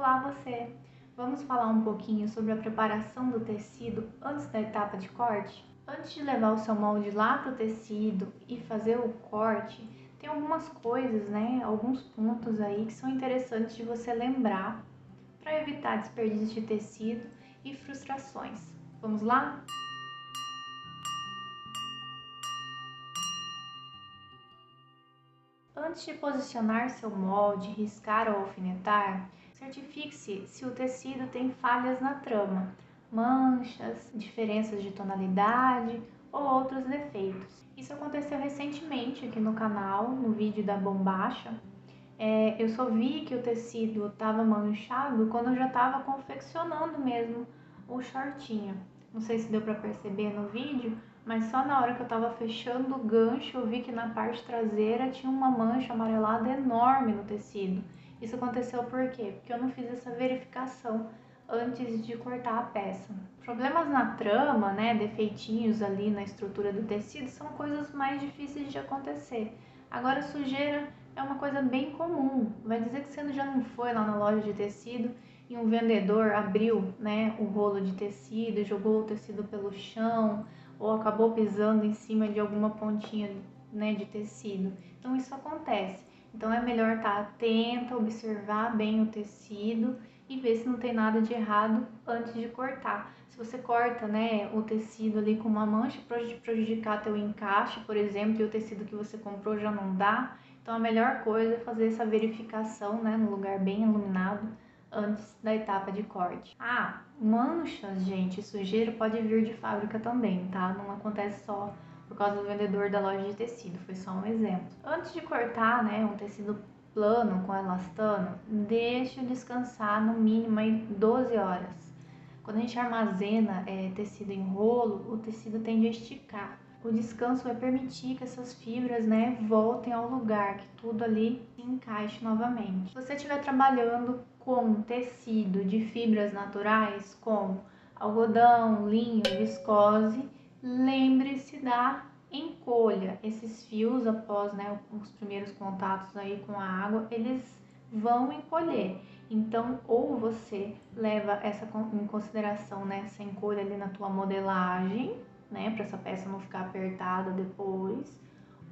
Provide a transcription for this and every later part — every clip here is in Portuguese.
Olá você! Vamos falar um pouquinho sobre a preparação do tecido antes da etapa de corte? Antes de levar o seu molde lá para o tecido e fazer o corte, tem algumas coisas, né? Alguns pontos aí que são interessantes de você lembrar para evitar desperdício de tecido e frustrações. Vamos lá? Antes de posicionar seu molde, riscar ou alfinetar, certifique-se se o tecido tem falhas na trama, manchas, diferenças de tonalidade ou outros defeitos. Isso aconteceu recentemente aqui no canal, no vídeo da bombacha. Eu só vi que o tecido estava manchado quando eu já estava confeccionando mesmo o shortinho. Não sei se deu para perceber no vídeo, mas só na hora que eu estava fechando o gancho eu vi que na parte traseira tinha uma mancha amarelada enorme no tecido. Isso aconteceu por quê? Porque eu não fiz essa verificação antes de cortar a peça. Problemas na trama, né, defeitinhos ali na estrutura do tecido são coisas mais difíceis de acontecer. Agora, sujeira é uma coisa bem comum. Vai dizer que você já não foi lá na loja de tecido e um vendedor abriu, né, o rolo de tecido, jogou o tecido pelo chão ou acabou pisando em cima de alguma pontinha, né, de tecido. Então isso acontece. Então é melhor estar atenta, observar bem o tecido e ver se não tem nada de errado antes de cortar. Se você corta, né, o tecido ali com uma mancha, pode prejudicar teu encaixe, por exemplo, e o tecido que você comprou já não dá. Então a melhor coisa é fazer essa verificação, né, no lugar bem iluminado antes da etapa de corte. Manchas, gente, sujeira pode vir de fábrica também, tá? Não acontece só por causa do vendedor da loja de tecido, foi só um exemplo. Antes de cortar, né, um tecido plano com elastano, deixe-o descansar no mínimo aí 12 horas. Quando a gente armazena tecido em rolo, o tecido tende a esticar. O descanso vai permitir que essas fibras, né, voltem ao lugar, que tudo ali se encaixe novamente. Se você estiver trabalhando com tecido de fibras naturais, como algodão, linho, viscose, lembre-se da encolha. Esses fios, após, né, os primeiros contatos aí com a água, eles vão encolher. Então, ou você leva essa em consideração, né, essa encolha ali na tua modelagem, né, para essa peça não ficar apertada depois,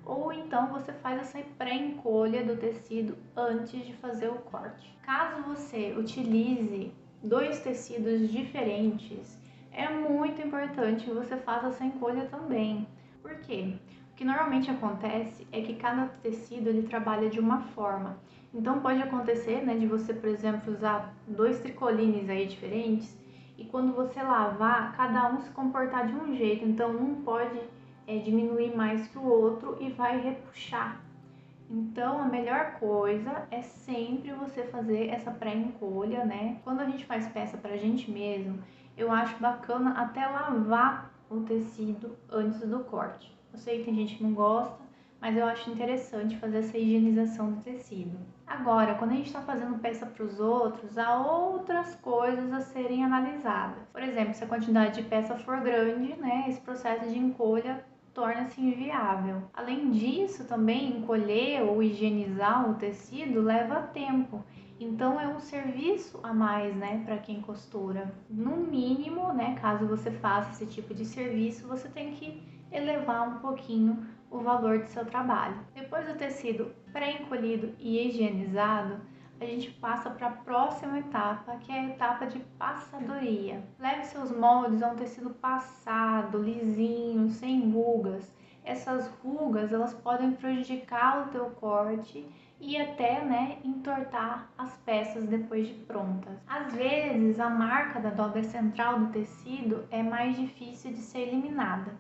ou então você faz essa pré-encolha do tecido antes de fazer o corte. Caso você utilize dois tecidos diferentes, é muito importante que você faça essa encolha também. Por quê? O que normalmente acontece é que cada tecido ele trabalha de uma forma. Então pode acontecer, né, de você, por exemplo, usar dois tricolines aí diferentes e quando você lavar, cada um se comportar de um jeito. Então um pode diminuir mais que o outro e vai repuxar. Então a melhor coisa é sempre você fazer essa pré-encolha, né? Quando a gente faz peça pra gente mesmo, eu acho bacana até lavar o tecido antes do corte. Eu sei que tem gente que não gosta, mas eu acho interessante fazer essa higienização do tecido. Agora, quando a gente está fazendo peça para os outros, há outras coisas a serem analisadas. Por exemplo, se a quantidade de peça for grande, né, esse processo de encolha torna-se inviável. Além disso, também encolher ou higienizar o tecido leva tempo. Então é um serviço a mais, né, para quem costura. No mínimo, né, caso você faça esse tipo de serviço, você tem que elevar um pouquinho o valor do seu trabalho. Depois do tecido pré-encolhido e higienizado, a gente passa para a próxima etapa, que é a etapa de passadoria. Leve seus moldes a um tecido passado, lisinho, sem rugas. Essas rugas, elas podem prejudicar o teu corte e até, né, entortar as peças depois de prontas. Às vezes, a marca da dobra central do tecido é mais difícil de ser eliminada.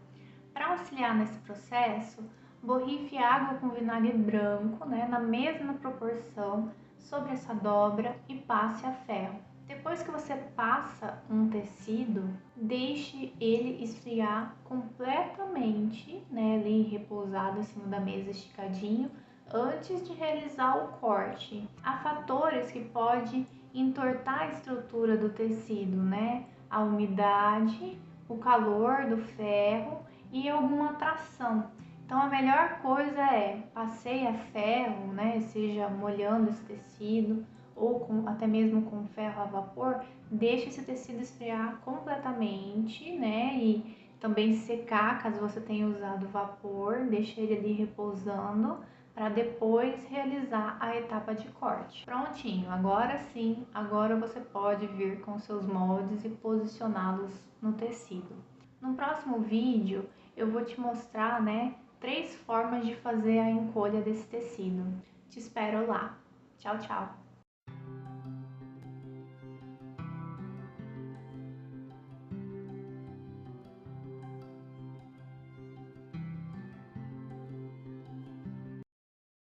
Para auxiliar nesse processo, borrife água com vinagre branco, né, na mesma proporção sobre essa dobra e passe a ferro. Depois que você passa um tecido, deixe ele esfriar completamente, né, ali repousado em cima da mesa esticadinho, antes de realizar o corte. Há fatores que podem entortar a estrutura do tecido, né? A umidade, o calor do ferro e alguma tração. Então a melhor coisa é passeie a ferro, né, seja molhando esse tecido ou até mesmo com ferro a vapor, deixe esse tecido esfriar completamente, né? E também secar, caso você tenha usado vapor, deixe ele ali repousando para depois realizar a etapa de corte. Prontinho, agora sim, agora você pode vir com seus moldes e posicioná-los no tecido. No próximo vídeo eu vou te mostrar, né, 3 formas de fazer a encolha desse tecido. Te espero lá. Tchau, tchau!